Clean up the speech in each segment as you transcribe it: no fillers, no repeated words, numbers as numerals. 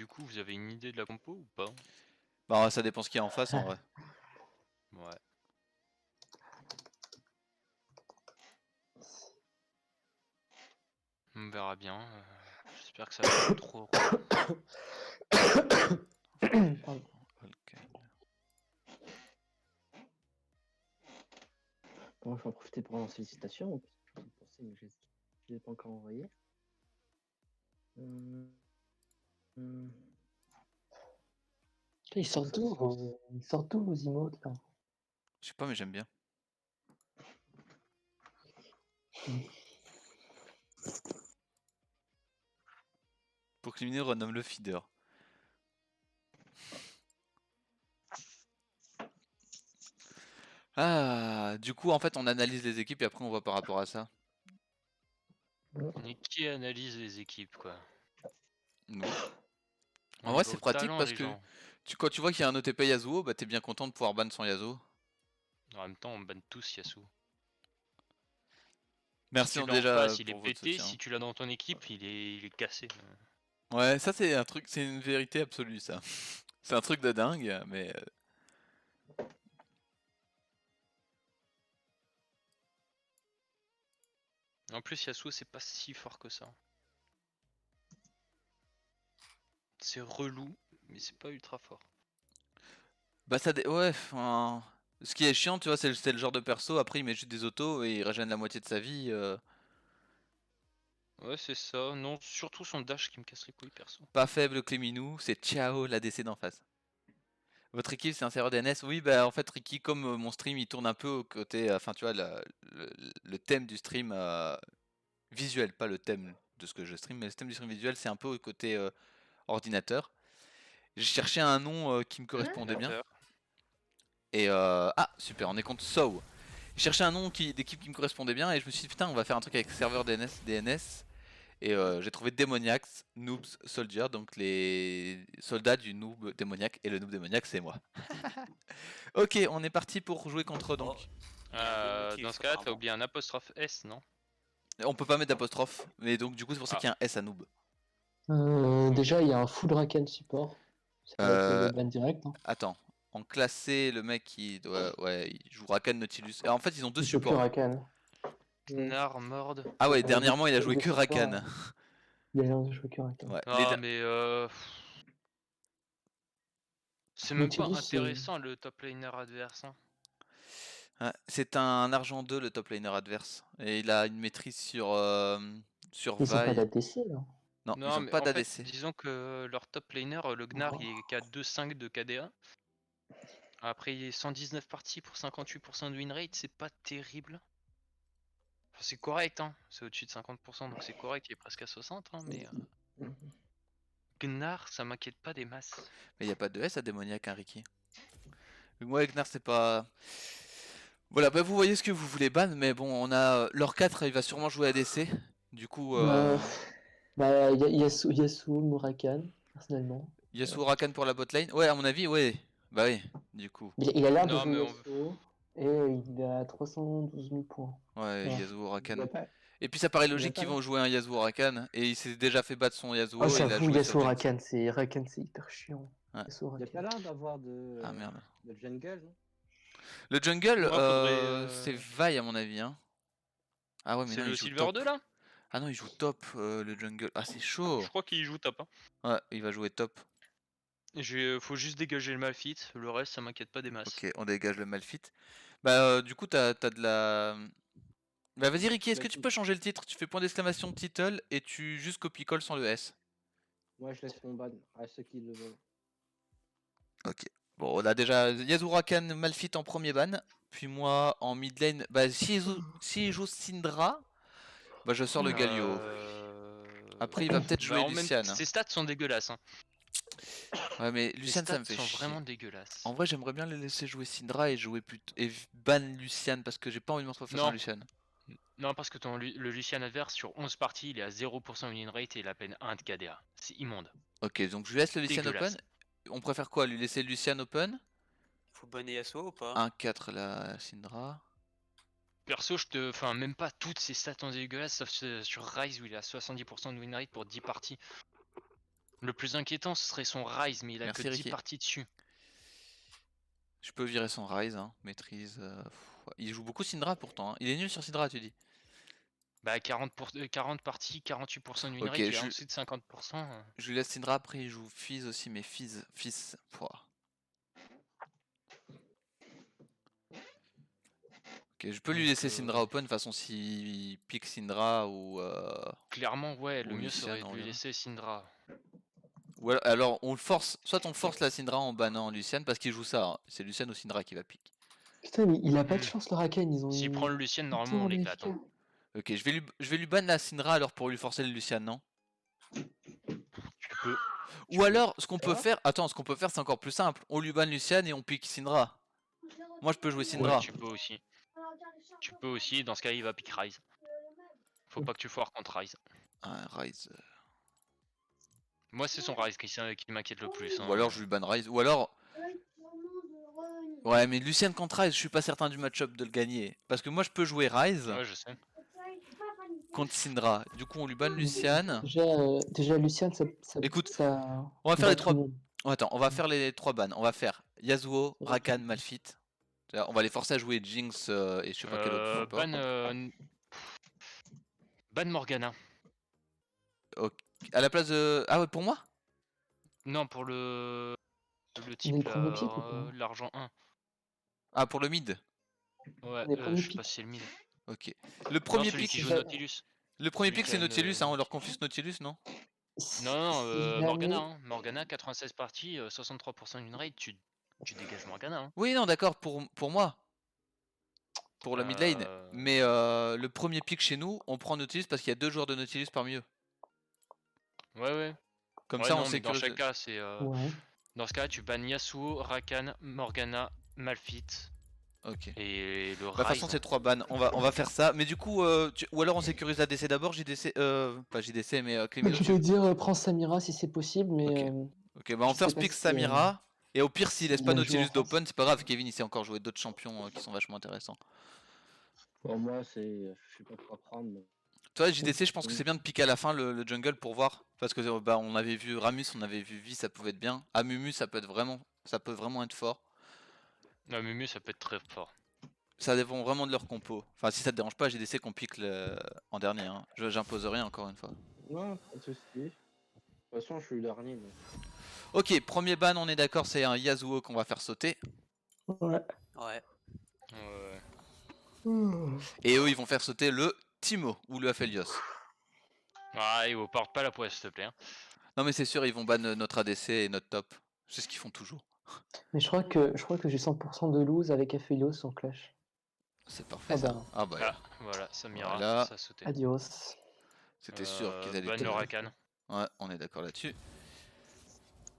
du coup, vous avez une idée de la compo ou pas? Bah ça dépend ce qu'il y a en face en vrai. Ouais. On verra bien. J'espère que ça va pas trop. Pardon. Bon, je vais en profiter pour lancer les citations. Parce que je pensais, mais je ne les ai pas encore envoyées. Ils sortent d'où vos emotes là? Je sais pas, mais j'aime bien. Pour Criminel, renomme le feeder. Ah, du coup, en fait, on analyse les équipes et après on voit par rapport à ça. Mais qui analyse les équipes, quoi? Nous. On En est vrai, pas c'est au pratique talent, parce les que gens. quand tu vois qu'il y a un OTP Yasuo, bah t'es bien content de pouvoir ban son Yasuo. En même temps, on banne tous Yasuo. Merci Si tu l'as en déjà face, il est pour votre pété. soutien. Si tu l'as dans ton équipe, il est cassé. Ouais, ça c'est un truc, c'est une vérité absolue ça. C'est un truc de dingue, mais... En plus, Yasuo, c'est pas si fort que ça. C'est relou, mais c'est pas ultra fort. Bah ça... Ouais, enfin... Ce qui est chiant, tu vois, c'est le genre de perso, après il met juste des autos et il régène la moitié de sa vie. Ouais, c'est ça. Non, surtout son dash qui me casse les couilles, perso. Pas faible Cléminou, c'est ciao l'ADC d'en face. Votre équipe c'est un serveur DNS? Oui, bah en fait Ricky, comme mon stream il tourne un peu au côté, enfin tu vois, le thème du stream visuel, pas le thème de ce que je stream, mais le thème du stream visuel c'est un peu au côté ordinateur. J'ai cherché un nom qui me correspondait bien. Et ah super, on est contre SOW. J'ai cherché un nom d'équipe qui me correspondait bien et je me suis dit putain on va faire un truc avec serveur DNS. Et j'ai trouvé Demoniacs, Noobs, Soldier, donc les soldats du noob démoniaque. Et le noob démoniaque, c'est moi. Ok, on est parti pour jouer contre eux donc. Dans ce cas-là, t'as oublié un apostrophe S, non? On peut pas mettre d'apostrophe, mais donc du coup c'est pour ça qu'il y a un S à noob. Déjà, il y a un full Raken support. Ça va être le ban direct. Hein. Attends, en classé, le mec ouais, il joue Rakan Nautilus. Et en fait ils ont deux Il joue que supports. Rakan. Gnar, Mord. Ah ouais, dernièrement il a joué Des que supports, Rakan. il y a un joué que Rakan. Ouais, Ah, mais c'est même pas Nautilus, intéressant le top laner adverse. Hein. Ouais, c'est un argent 2 le top laner adverse. Et il a une maîtrise sur Ils ont pas Vi. d'ADC là. Non, ils Non, ont mais pas en fait, d'ADC. disons que leur top laner, le Gnar, il est qu'à 2,5 de KDA. Après, il est 119 parties pour 58% de win rate, c'est pas terrible. Enfin, c'est correct, hein. C'est au-dessus de 50%, donc c'est correct, il est presque à 60, hein, mais Gnar, ça m'inquiète pas des masses. Mais il n'y a pas de S à démoniaque, hein, Ricky. Moi, Gnar, c'est pas. Voilà, bah vous voyez ce que vous voulez ban, mais bon, on a. Leur 4, il va sûrement jouer ADC. Du coup, Bah, il y a Yasuo, Rakan, personnellement. Yasuo Rakan pour la bot lane. Ouais, à mon avis, ouais. Bah oui, du coup. Il a l'air de Non, jouer mais Yasuo. Et il a 312 000 points. Ouais, Voilà. Yasuo Il n'y Rakan. a pas. Et puis ça paraît Il y a logique pas qu'ils là. vont jouer un Yasuo Rakan. Et il s'est déjà fait battre son Oh, Yasuo et il a j'avoue, joué sur Yasuo Jinx. Rakan, c'est hyper chiant. Ouais. Yasuo Il n'y a pas Rakan. l'air d'avoir Ah merde. de jungle, non? Le jungle, moi, faudrait. c'est Vi à mon avis, hein. Ah ouais, mais C'est non, il le joue Silver top. 2 là? Ah non, il joue top, le jungle. Ah, c'est Je chaud. crois qu'il joue top. Hein. Ouais, il va jouer top. Faut juste dégager le Malphite, le reste ça m'inquiète pas des masses. Ok, on dégage le Malfit. Bah, du coup, t'as de la. Bah, vas-y, Ricky, est-ce Bah, que tu peux changer le titre? Tu fais point d'exclamation title et tu juste copie-colle sans le S. moi, je laisse mon ban à ceux qui le veulent. Ok. Bon, on a déjà Yasurakan Malfit en premier ban. Puis moi en mid lane. Bah, si il joue Syndra, bah, je sors le Galio. Après, il va peut-être Bah jouer en même Lucian. ses stats sont dégueulasses. Hein. Ouais, mais Les Lucian, ça stats me fait sont chier. vraiment dégueulasses. En vrai, j'aimerais bien les laisser jouer Syndra et jouer plutôt. Et ban Lucian parce que j'ai pas envie de me retrouver face à un Non, Lucian. non parce que le Lucian adverse sur 11 parties il est à 0% win rate et il a à peine 1 de KDA. C'est immonde. Ok, donc je lui laisse le Lucian Dégueulasse. open. On préfère quoi? Lui laisser le Lucian open? Faut banner Yasuo ou pas? 1-4 la Syndra. Perso, enfin, même pas toutes ces stats sont dégueulasses, sauf sur Rise où il a 70% de win rate pour 10 parties. Le plus inquiétant, ce serait son Rise, mais il a Merci, que 10 Ricky. parties dessus. Je peux virer son Rise, hein. Maîtrise. Il joue beaucoup Syndra pourtant, hein. Il est nul sur Syndra, tu dis. Bah 40 parties, 48% de win Ok, rate, il a ensuite 50%. Je lui laisse Syndra, après il joue Fizz aussi, mais Fizz. Pouah. Ok, je peux lui Donc, laisser Syndra open, de toute façon s'il pique Syndra ou... clairement, ouais, le ou mieux Lucian, serait de on lui verra. laisser Syndra. Ou alors on le force, soit on force la Syndra en bannant Lucian parce qu'il joue ça, hein. C'est Lucian ou Syndra qui va pique. Putain, mais il a pas de Hmm. chance le Raken, ils ont S'il mis prend le Lucian, tout normalement on en l'éclate. AFK. Ok, je vais lui ban la Syndra alors pour lui forcer le Lucian, non? Tu peux. Ou alors, ce qu'on Ça peut va faire, attends, ce qu'on peut faire c'est encore plus simple. On lui ban Lucian et on pique Syndra. Moi je peux jouer Ouais, Syndra. tu peux aussi. Tu peux aussi, dans ce cas il va pick Rise. Faut pas que tu foires contre Rise. Ah, Rise. Moi c'est son Rise qui m'inquiète le plus. Ou alors je lui ban Rise. Ou alors... Ouais, mais Lucian contre Rise, je suis pas certain du match-up de le gagner. Parce que moi je peux jouer Rise Ouais, je sais. contre Syndra. Du coup on lui ban Lucian. Déjà Lucian, Écoute, ça on va faire bat les tout le 3... monde. Attends, on va faire les 3 bans. On va faire Yasuo, Ouais. Rakan, Malphite. On va les forcer à jouer Jinx et je sais pas quel autre support. Ban Morgana. Ok. À la place de... Ah ouais, pour moi? Non, pour le On est type le premier pick ou pas? l'argent 1. Ah, pour le mid. Ouais, On est premier je sais pas pick. si c'est le mid. Ok. Le Non, premier celui qui pick... joue Ja- Nautilus. Le premier Celui pick qui c'est a Nautilus, hein, on leur confie ce Nautilus, non? Non, Si Morgana, jamais- hein. Morgana, 96 parties, 63% d'une rate, tu dégages Morgana. Hein. Oui, non, d'accord, pour moi. Pour la mid lane. Euh, Mais le premier pick chez nous, on prend Nautilus parce qu'il y a 2 joueurs de Nautilus parmi eux. Ouais, ouais. Comme Ouais, ça on non, mais dans sécurise... chaque cas, c'est. Ouais. Dans ce cas, tu bannes Yasuo, Rakan, Morgana, Malphite Ok. et le Bah, de toute façon Rise. c'est 3 bans, on va faire ça. Mais du coup, ou alors on sécurise la DC d'abord, JDC... pas JDC mais Bah, Clémino, tu peux dire prends Samira si c'est possible, mais Ok. Ok, bah on je sais first pas pick si, Samira. Et au pire, s'il laisse s'il pas a joué en Nautilus face. d'open, c'est pas grave. Kevin, il sait encore jouer d'autres champions qui sont vachement intéressants. Pour moi, c'est. Je sais pas quoi prendre. Mais... Toi, JDC, je pense que c'est bien de piquer à la fin le jungle pour voir. Parce que bah, on avait vu Ramus, on avait vu Vi, ça pouvait être bien. Amumu, ça peut vraiment être fort. Non, Mumu, ça peut être très fort. Ça dépend vraiment de leur compo. Enfin, si ça te dérange pas, JDC qu'on pique en dernier. Hein. J'impose rien encore une fois. Non, pas de soucis. De toute façon, je suis le dernier. Donc... Ok, premier ban, on est d'accord, c'est un Yasuo qu'on va faire sauter. Ouais. Ouais. Et eux, ils vont faire sauter le Timo ou le Aphelios. Ah, et porte pas la poisse, s'il te plaît. Hein. Non, mais c'est sûr, ils vont ban notre ADC et notre top. C'est ce qu'ils font toujours. Mais je crois que j'ai 100% de lose avec Aphelios en clash. C'est parfait Ah ça. bah, Ah bah Ah, voilà, Samira, voilà. ça a sauté. adios. C'était sûr qu'ils allaient Ban te... le Rakan. Ouais, on est d'accord là-dessus.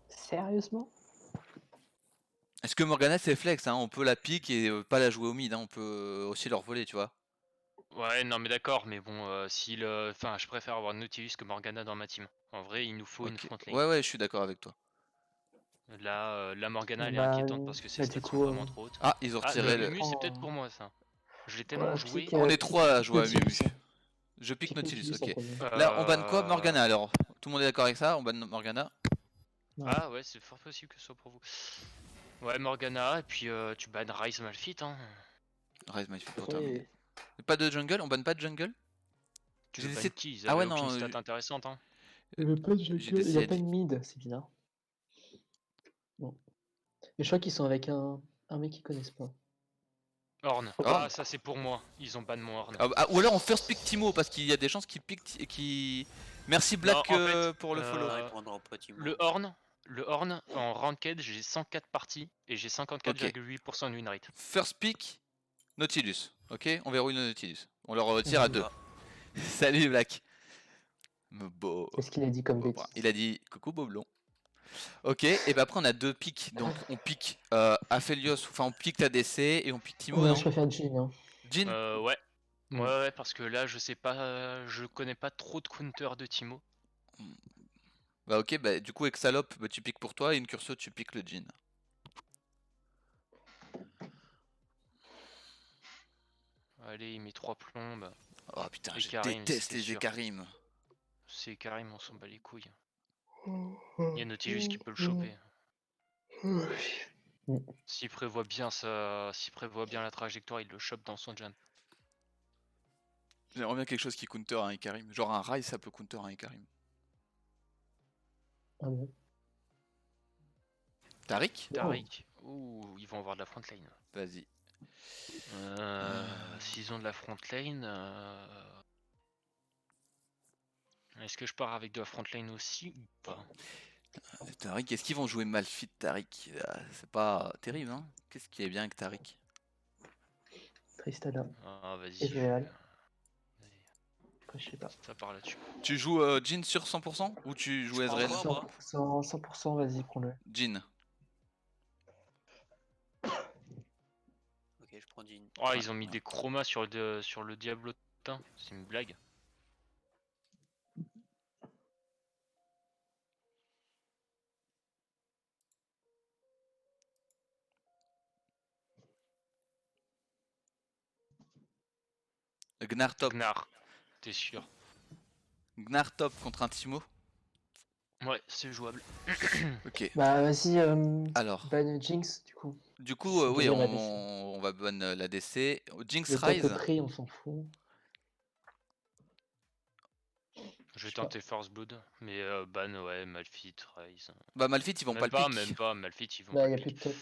Sérieusement? Est-ce que Morgana c'est flex, hein? On peut la pique et pas la jouer au mid, hein? On peut aussi leur voler, tu vois. Ouais, non, mais d'accord, mais bon, enfin, je préfère avoir Nautilus que Morgana dans ma team. En vrai, il nous faut une Ok. front lane. Ouais, ouais, je suis d'accord avec toi. Là, la Morgana, elle est Bah, inquiétante parce que ses bah, stats du sont coup, vraiment trop hautes. Ah, ils ont Ah, retiré le le... Mumu, c'est peut-être Oh. pour moi, ça. Je l'ai tellement joué. On est 3 à jouer à Mumu. Nautilus, hein. Je pique Pique Nautilus, Nautilus en ok. premier. Là, on banne quoi? Morgana alors. Tout le monde est d'accord avec ça? On banne Morgana? Ouais. Ah ouais, c'est fort possible que ce soit pour vous. Ouais, Morgana, et puis tu bannes Rise Malphite, hein. Rise Malphite De pour toute façon, terminer. Pas de jungle? On banne pas de jungle? Tu J'ai veux ban essayé... qui? Ils Ah avaient ouais, aucune non, stat intéressante, hein. Il n'y a pas de j'ai jungle, il n'y décidé a pas de mid, c'est bizarre. Bon. Et je crois qu'ils sont avec un mec qu'ils connaissent pas. Horn. Horn. Ah, ça c'est pour moi. Ils ont ban mon Horn. Ou alors on first pick Timo parce qu'il y a des chances qu'il pique... Merci Black Non, en fait, pour le follow. Ça répondra pas, Timo. Le Horn, en ranked, j'ai 104 parties et j'ai 54,8% de win rate. First pick, Nautilus. Ok, on verrouille le Nautilus. On le retire à 2. Salut Black. Beau. Qu'est-ce qu'il a dit comme bêtise? Il a dit coucou Boblon. Ok, et bah après on a 2 picks. Donc on pique Aphelios, enfin on pique ADC et on pique Timo. Ouais, Non je préfère Jhin. Hein. Jhin. Ouais. Mm. Ouais, parce que là, je sais pas, je connais pas trop de counter de Timo. Bah ok, bah du coup Exalope, bah, tu piques pour toi et Incurso tu piques le Jhin. Allez, il met 3 plombes. Oh putain, je Ekarim, déteste c'est les sûr. Ekarim. C'est Karim, on s'en bat les couilles. Il y a Nautilus qui peut le choper. S'il prévoit bien la trajectoire, il le chope dans son jump. J'aimerais bien quelque chose qui counter un Ikarim. Genre un Rai, ça peut counter un Ikarim. Ah bon. Taric? Taric. Ouh, ils vont avoir de la front lane. Vas-y. S'ils ont de la front lane, est-ce que je pars avec de la front lane aussi ou pas? Taric, est-ce qu'ils vont jouer Malphite Taric? C'est pas terrible, hein? Qu'est-ce qui est bien avec Taric? Tristana. Ah, Et vas-y. Véal. Après, je sais pas. Ça part là-dessus. Tu joues Jhin sur 100% ou tu joues Je prends Ezreal? quoi, moi 100%, vas-y, prends-le. Jhin. Ok, je prends Jean. Oh, ils ont mis des chromas sur le Diablotin. C'est une blague. Gnar top. Gnar, t'es sûr? Gnar top contre un Timo. Ouais, c'est jouable. Ok. Bah, vas-y, Alors. ban Jinx, du coup. Du coup, oui, Deuxième ADC. on va ban l'ADC. Jinx Le top Rise. prix, on s'en fout. Je vais sais pas. tenter Force Blood, mais ban, ouais, Malphite, Rise. Bah Malphite, ils vont pas le pick. Même pas, Malphite, ils vont Bah, pas y'a le plus pick. de top.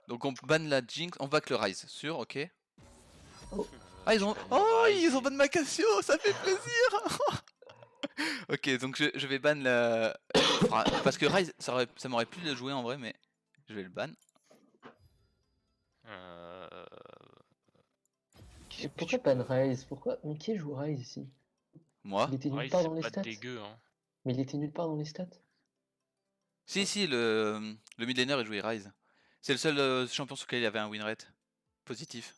Donc on ban la Jinx, on back le Rise, sûr, ok. Oh. Ah, ils Tu ont. bannes Oh, Rise ils ont et- ban ma Cassio, ça fait plaisir. Ok, donc je vais ban la. Parce que Rise, ça m'aurait plu de le jouer en vrai, mais je vais le ban. Qu'est-ce Et que pourquoi tu ban peux- Rise? Pourquoi? Mais qui joue Rise ici? Moi. Il était nulle Rise, part c'est dans les pas stats. dégueu, hein. Mais il était nulle part dans les stats. Si, le mid laner il jouait Rise. C'est le seul champion sur lequel il avait un win rate positif.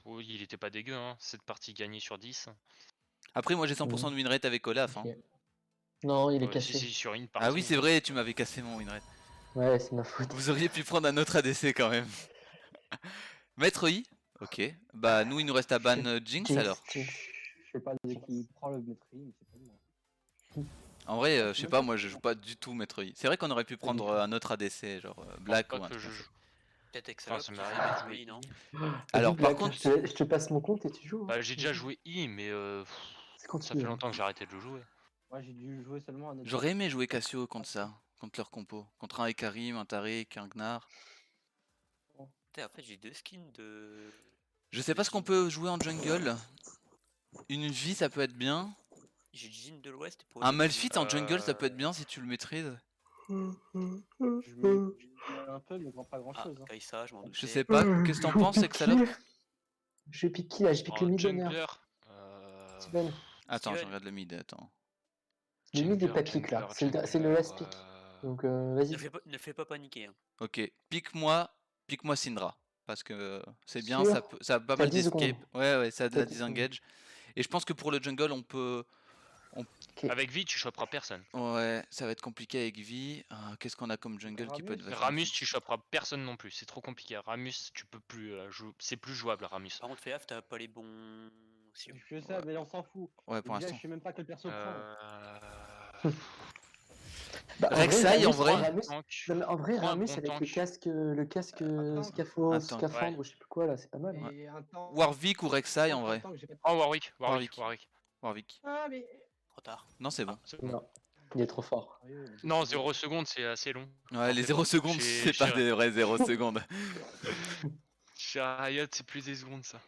Oui, il était pas dégueu, hein. Cette partie gagnée sur 10. Après, moi j'ai 100% de win rate avec Olaf. Hein. Ok. Non, il est Ouais, si, cassé. si, sur une partie. Ah oui, c'est vrai, tu m'avais cassé mon win rate. Ouais, c'est ma faute. Vous auriez pu prendre un autre ADC quand même. Maître I. Ok. Bah, nous il nous reste à ban Jinx alors. Je sais pas de qui prend le maîtrise, mais c'est pas de moi. En vrai, je sais pas, moi je joue pas du tout Maître I. C'est vrai qu'on aurait pu prendre un autre ADC, genre Black Pas ou un que truc je comme ça. joue. Peut-être Enfin, Exalope ça qui m'est fait arrivé de mettre jouer I, non Alors, par Black, contre- je te passe mon compte et tu joues. Hein. Bah, j'ai déjà joué I, mais C'est ça continu, fait hein. longtemps que j'ai arrêté de le jouer. Moi j'ai dû jouer seulement à notre. J'aurais aimé jouer Cassio contre ça, contre leur compo. Contre un Ikarim, un Taric, un Gnar. Putain, en fait, j'ai 2 skins de. Je sais pas ce qu'on peut jouer en jungle. Une vie ça peut être bien. J'ai Jean de l'Ouest et pour Un lui, Malphite en jungle ça peut être bien si tu le maîtrises. Je mets un peu, mais pas grand Ah, chose. Hein. Kaisa, je m'en doutais. Je sais pas, qu'est-ce que t'en penses, Exalope? Je pique qui là? Je pique le En mid laner. jungler, Steven. Attends, je Steven. regarde le mid, attends. Le mid est jungler, pas pique là. jungler, C'est le last pick. Donc vas-y. Ne fais pas paniquer. Hein. Ok, pique-moi Syndra. Parce que c'est bien, Sûr ça a pas T'as mal 10 secondes. d'escape. Ouais, ça a de la T'as 10 secondes. disengage. Et je pense que pour le jungle, on peut... Ok. Avec V, tu choperas personne. Ouais, ça va être compliqué avec Vi. Qu'est-ce qu'on a comme jungle qui peut être vachement Ramus, fun. tu choperas personne non plus. C'est trop compliqué. Ramus, tu peux plus c'est plus jouable, Ramus. Par contre, fais gaffe, t'as pas les bons. Sion. Je sais, mais on s'en fout. Ouais, Et pour déjà, l'instant. je sais même pas quel perso prendre. Bah, Rek'Sai, en vrai. En vrai, Prends un Ramus bon avec tank. le casque tank. scaphandre ou je sais plus quoi là, c'est pas mal. Hein. Et un temps. Warwick ou Rek'Sai en vrai. Oh, Warwick. Warwick. Ah, mais. Trop tard. Non, c'est bon. C'est bon. Non, il est trop fort. Non, 0 secondes, c'est assez long. Ouais, les c'est 0 bon. secondes, Chez- c'est pas chez- des vrais 0 secondes. Chez Riot, c'est plus des secondes, ça.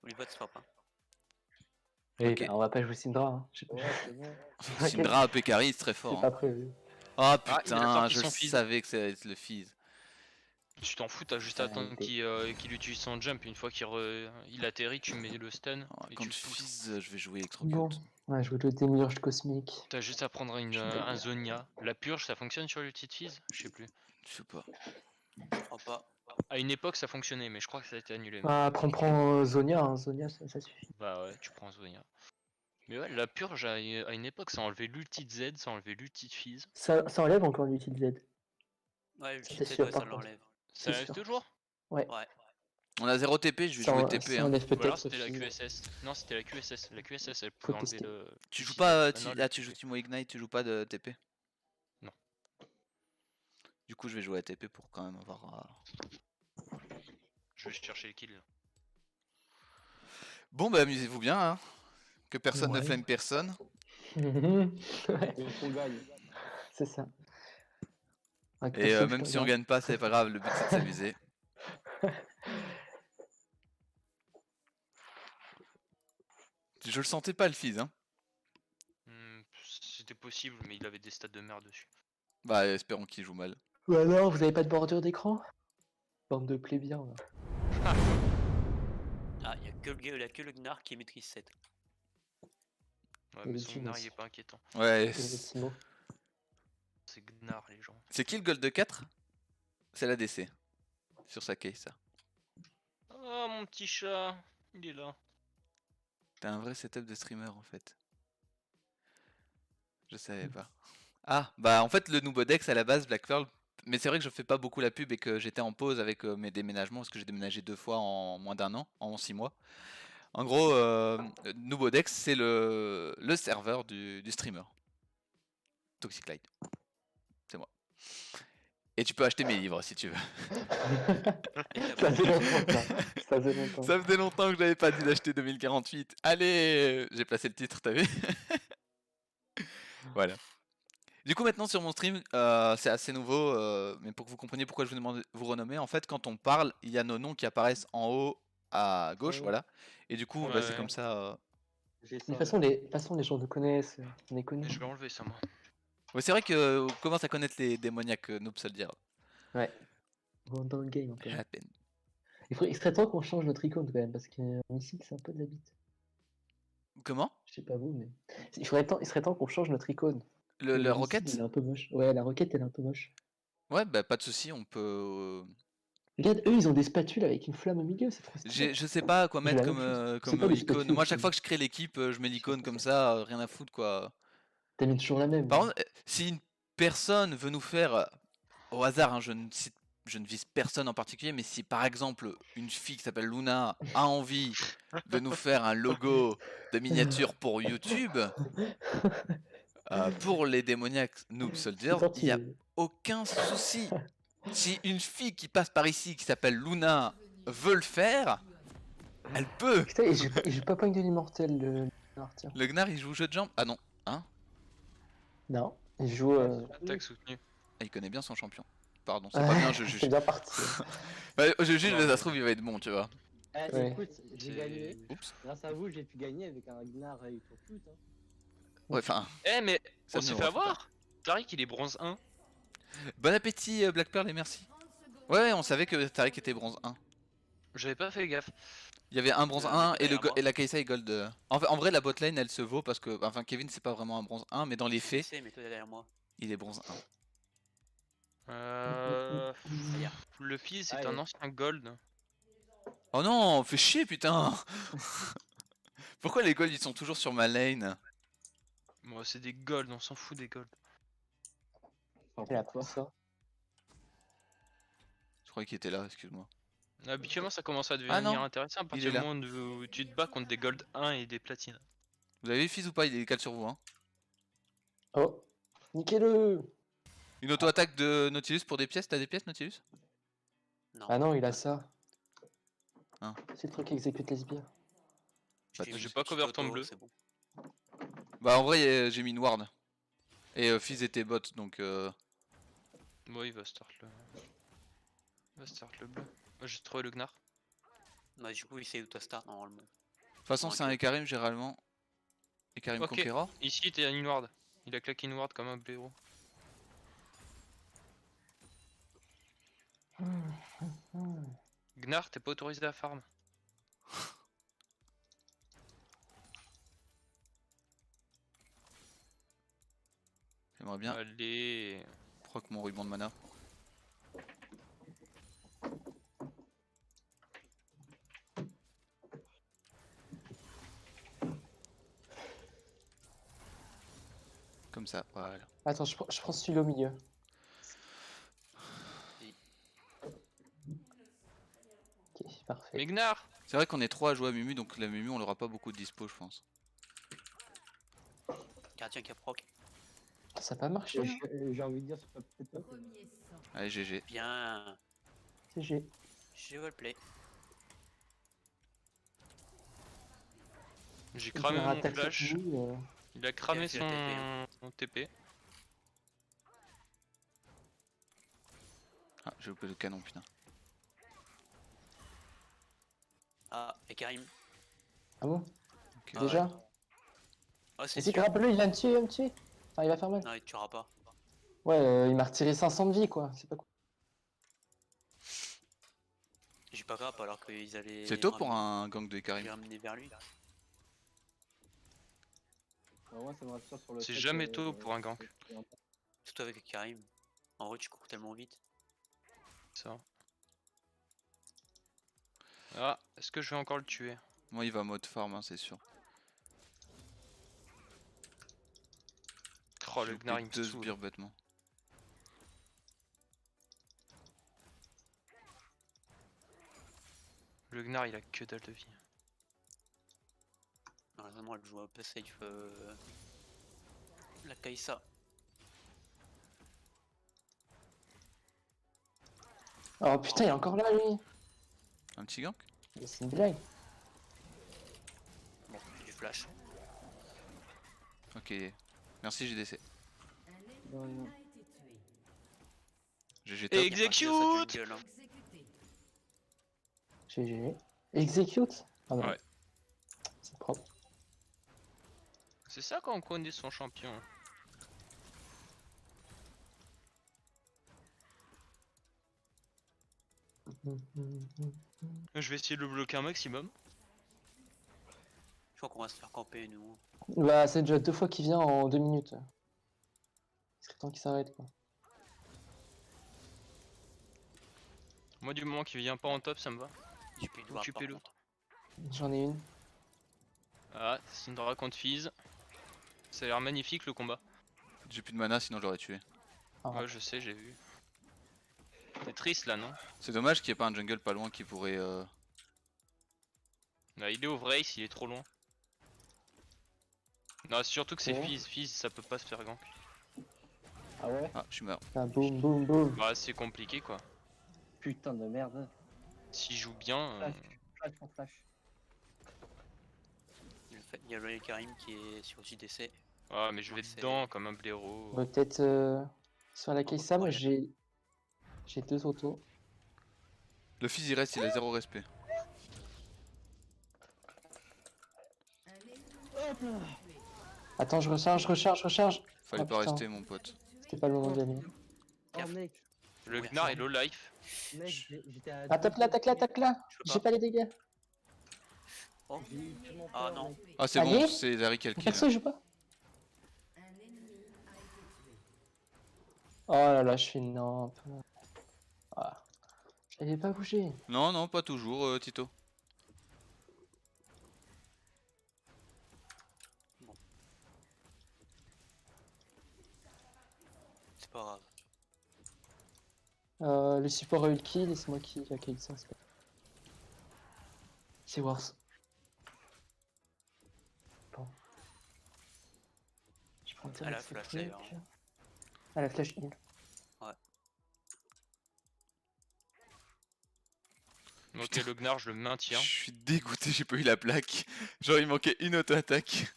Oublie pas de swap. Hein. Oui, Ok. bah, on va pas jouer Syndra. Hein. Je sais pas. Ouais, c'est bon. Syndra à Pekari, c'est très C'est fort. pas Hein. prévu. Oh il a putain, sorti je son Fizz. savais que ça allait être le Fizz. Tu t'en fous, t'as juste Ça à a attendre été. qu'il utilise son jump. Une fois il atterrit, tu mets le stun. Et tu Contre le pousses. Fizz, je vais jouer Electrocute. Bon, ouais, je veux le démiurge cosmique. T'as juste à prendre un Zonia. La purge, ça fonctionne sur l'ulti de Fizz? Je sais plus. Je sais pas. Je crois pas. À une époque, ça fonctionnait, mais je crois que ça a été annulé. Ah, après on prend Zonia, hein. Zonia ça suffit. Bah ouais, tu prends Zonia. Mais ouais, la purge, à une époque, ça enlevait l'ulti de Z, ça enlevait l'ulti de Fizz. Ça enlève encore l'utile Z. Ouais, le Ça, cheat c'est sûr, ouais, par ça contre. l'enlève. Ça C'est lève sûr. toujours? Ouais. Ouais. On a 0 TP, je vais jouer TP. Ça Hein. enlève Ou alors peut-être. c'était la aussi. QSS. Non, c'était la QSS. La QSS, elle Faut pouvait enlever tester. le. Tu joues si, pas, non, là tu joues Timo Ignite, tu joues pas de TP. Du coup, je vais jouer à TP pour quand même avoir. Je vais chercher le kill. Bon, bah amusez-vous bien, hein. Que personne ne Ouais. flemme personne. Ouais, Et qu'on gagne. c'est ça. Ah, que Et personne même te si on regarde. gagne pas, c'est pas grave, le but c'est de s'amuser. Je le sentais pas le fils, hein. C'était possible, mais il avait des stats de merde dessus. Bah, espérons qu'il joue mal. Ou alors, vous avez pas de bordure d'écran? Bande de plébiens, là. Ah, il y a que le Gnar qui maîtrise 7. Ouais, Et mais le son Jhin Gnar il aussi. est pas inquiétant. Ouais. Et le Timo. C'est Gnar les gens. C'est qui le gold de 4? C'est l'ADC. Sur sa case, ça. Oh mon petit chat, il est là. T'as un vrai setup de streamer en fait. Je savais pas. Ah, bah en fait le Nubodex à la base, Black Pearl, mais c'est vrai que je fais pas beaucoup la pub et que j'étais en pause avec mes déménagements parce que j'ai déménagé 2 fois en moins d'un an, en 6 mois. En gros, Nubodex c'est le serveur du streamer. Toxic Light. C'est moi. Et tu peux acheter mes livres si tu veux. Ça faisait longtemps, ça. Ça faisait longtemps. Ça faisait longtemps que j'avais pas dit d'acheter 2048. Allez, j'ai placé le titre, t'as vu? Voilà. Du coup, maintenant sur mon stream, c'est assez nouveau, mais pour que vous compreniez pourquoi je vous demande de vous renommer, en fait, quand on parle, il y a nos noms qui apparaissent en haut à gauche, Ouais. voilà. Et du coup, bah, c'est Ouais. comme ça. J'ai De ça. toute façon, de toute façon, les gens nous connaissent. On est connus. Et je vais enlever ça moi. Ouais, c'est vrai que on commence à connaître les démoniaques, Noob se le dire. Ouais. On rentre dans le game un peu. À peine. Il serait temps qu'on change notre icône quand même, parce que Missile, c'est un peu de la bite. Comment? Je sais pas vous, mais. Il serait temps qu'on change notre icône. Le Missile, roquette? il est un peu moche. Ouais, la roquette, elle est un peu moche. Ouais, bah pas de souci, on peut. Regarde, eux, ils ont des spatules avec une flamme au milieu, c'est trop stylé. Je sais pas quoi J'ai mettre la comme, même chose. C'est comme pas des icône. spatules, Moi, à chaque fois que je crée l'équipe, je mets l'icône comme ça, rien à foutre quoi. T'as mis toujours la même. Par contre, si une personne veut nous faire, au hasard, hein, je ne vise personne en particulier, mais si par exemple une fille qui s'appelle Luna a envie de nous faire un logo de miniature pour YouTube, pour les démoniaques Noob Soldiers, Putain, il n'y a aucun souci. Si une fille qui passe par ici, qui s'appelle Luna, veut le faire, elle peut. Putain, et j'ai pas point de l'immortel, le. Ah, tiens. Le Gnar, il joue jeu de jambes? Ah non. Hein? Non, il joue. Attaque soutenue. Ah, il connaît bien son champion. Pardon, c'est pas bien, je C'est juge. bien parti. Bah, je juge, Non, mais ça mais- se trouve, il va être bon, tu vois. Eh, Ouais. écoute, j'ai C'est- gagné. Oups. Grâce à vous, j'ai pu gagner avec un Gnar et tout pute. Hein. Ouais, enfin, Eh mais Ça on ne s'est me fait refait pas. avoir. Tariq il est bronze 1. bon appétit, Black Pearl, et merci. Ouais, on savait que Tariq était bronze 1. J'avais pas fait gaffe. Il y avait un bronze Le 1 mec et, derrière moi. et la Kai'Sa est gold. En vrai, la botlane elle se vaut parce que. Enfin, Kevin, c'est pas vraiment un bronze 1, mais dans les Je faits, sais, mais toi derrière moi. il est bronze 1. Le fils est Allez. un ancien gold. Oh non, fais chier, putain! Pourquoi les golds ils sont toujours sur ma lane? Moi c'est des golds, on s'en fout des golds. Enfin, Elle a pourquoi pris ça. Je croyais qu'il était là, excuse-moi. Habituellement ça commence à Ah non, devenir intéressant à il partir est du là. moment où tu te bats contre des gold 1 et des platines. Vous avez vu Fizz ou pas? Il décale sur vous, hein. Oh, niquez-le! Une auto-attaque de Nautilus pour des pièces? T'as des pièces, Nautilus? Non. Ah non, il a ça. Hein. C'est le truc qui exécute les sbires. Pas de J'ai soucis. pas cover ton bleu. C'est bon. Bah, en vrai, j'ai mis une ward. Et Fizz était bot, donc. Bon, il va start le. Il va start le bleu. Moi j'ai trouvé le Gnar. Bah, du coup, il sait où toi start normalement. De toute façon, Ok. c'est un Ekarim généralement. Ekarim Ok. Conqueror. Ici t'es une ward. Il a claqué une ward comme un blaireau. Gnar, t'es pas autorisé à farm. J'aimerais bien Allez. proc mon ruban de mana. Comme ça, voilà. Attends, je prends celui-là au milieu. Ok, parfait. Mais Gnar! C'est vrai qu'on est 3 à jouer à Mumu, donc la Mumu on l'aura pas beaucoup de dispo, je pense. Gardien qui a proc. Ça a pas marché. hein. J'ai envie de dire, c'est pas peut-être pas. Allez, GG. Bien. GG. Je veux le play. J'ai Il cramé mon attaque sur flash. lui, Il a cramé fait la TP, hein. son TP. Ah, j'ai loupé le canon, putain. Ah, et Karim. Ah bon? Ok. Ah Déjà? ouais. Oh, c'est Vas-y, sûr. grappe-le, il va me tuer, il va me tuer. Enfin, il va faire mal. Non, il tuera pas. Ouais, il m'a retiré 500 de vie, quoi. C'est pas cool. J'ai pas grappe alors qu'ils allaient. C'est tôt pour un gang de Karim. ramener vers lui. Moi, ça me rassure sur le C'est fait jamais que- tôt pour un gank. Surtout avec Karim. En vrai, tu cours tellement vite. Ça. Ah, est-ce que je vais encore le tuer? Moi, il va mode farm, hein, c'est sûr. Oh, J'ai le loupé Gnar il me 2 saoule. sbires bêtement. Le Gnar il a que dalle de vie. Normalement, elle joue un peu safe. La Kaisa. Oh putain, il est encore là, lui. Un petit gank? Mais c'est une blague. Bon, du flash. Ok. Merci JDC. Non, non. GG Et top. execute! Gueule, hein. GG. Execute? Ah non. Ouais. C'est propre. C'est ça quand on connaît son champion. Je vais essayer de le bloquer un maximum. Je crois qu'on va se faire camper, nous. Bah, c'est déjà 2 fois qu'il vient en 2 minutes. Il serait temps qu'il s'arrête, quoi. Moi du moment qu'il vient pas en top ça me va. J'ai plus de ward, par Occupez-le. contre. J'en ai une. Ah, Syndra contre Fizz. Ça a l'air magnifique le combat. J'ai plus de mana, sinon je l'aurais tué. Ah, Ouais je sais, j'ai vu. C'est triste là non? C'est dommage qu'il n'y ait pas un jungle pas loin qui pourrait... Bah, il est au vrai, il est trop loin. Non, surtout que c'est Ouais. Fizz. Fizz ça peut pas se faire gank. Ah ouais? Ah, je suis mort. Ah, boum, boum, boum. Bah c'est compliqué quoi. Putain de merde. S'il joue bien... Flash, flash, en flash. Il y a le Karim qui est sur JDC. Ah mais je vais C'est- dedans comme un blaireau. On va peut-être sur la Kaisa, moi j'ai 2 autos. Le fils il reste, il a 0 respect. Attends, je recharge. Fallait Ah, pas putain. rester mon pote. C'était pas le moment d'y aller. Oh mec, Le Ouais, Gnar ça est low life. j'étais à. Attaque là. Je peux J'ai pas les dégâts. Oh. J'ai eu tellement Ah peur, non. mec. Ah c'est Allez. bon, c'est Zari qui a le kill. Perso, il joue pas. Oh là là, je suis une nampe. Ah. J'avais pas bougé. Non, non, pas toujours, Tito. C'est pas grave. Le support a eu le kill et c'est moi qui a kill ça. C'est worse. Bon. Je prends À la direct ce flash, truc. d'ailleurs. À la flash heal. Ok Putain. le Gnar je le Je maintiens. suis dégoûté, j'ai pas eu la plaque. Genre il manquait une auto-attaque.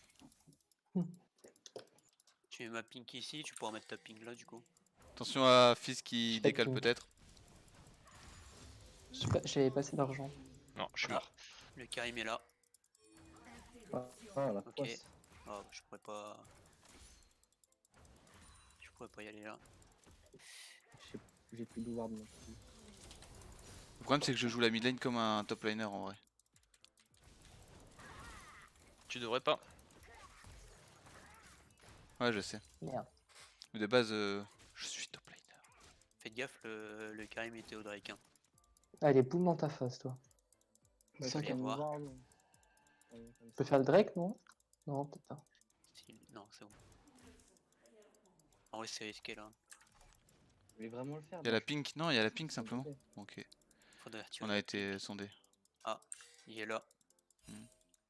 Tu mets ma pink ici, tu pourras mettre ta pink là du coup. Attention à fils qui J'ai pas de décale ping. peut-être. J'avais pas assez d'argent. Non, je suis Ah. mort. Le Karim est là. Ah la Ok. poisse. Oh, je pourrais pas. Je pourrais pas y aller là. J'ai plus de ward non plus. Le problème c'est que je joue la mid lane comme un top laner en vrai. Tu devrais pas. Ouais je sais. Merde. Mais de base je suis top laner. Faites gaffe, le Karim était au Drake. Hein. Allez, boum dans ta face, toi. Ouais, Ça, c'est on comme va voir. ward. Ouais, comme Tu peux ça. faire le Drake, non? Non, peut-être pas. Non, c'est bon. En vrai, c'est risqué là. Je voulais vraiment le faire. Y'a la donc pink? Non, y'a la pink je- simplement. Ok. Faudrait retirer On a la été pink. sondé. Il est là.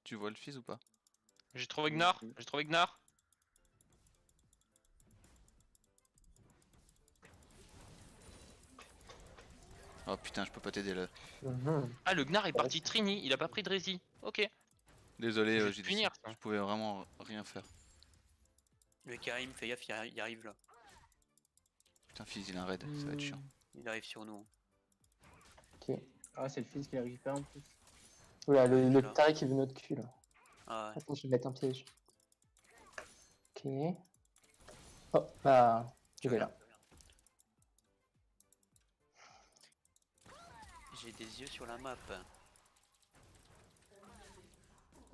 Tu vois le fils ou pas? J'ai trouvé Gnar. J'ai trouvé Gnar. Oh putain, je peux pas t'aider là. Ah, le Gnar est parti Trini, il a pas pris de Rési. Ok. Désolé, Je vais te j'ai punir, ça. je pouvais vraiment rien faire. Le Karim, fais gaffe, il arrive là. Putain, Fizz il a un raid, ça va être chiant. Il arrive sur nous. Ok. Ah, c'est le fils qui a récupéré en plus. Oula, Ouais, le là. taré qui veut notre cul là. Ah ouais. Attends, je vais mettre un piège. Ok. Oh, bah, je vais là. J'ai des yeux sur la map.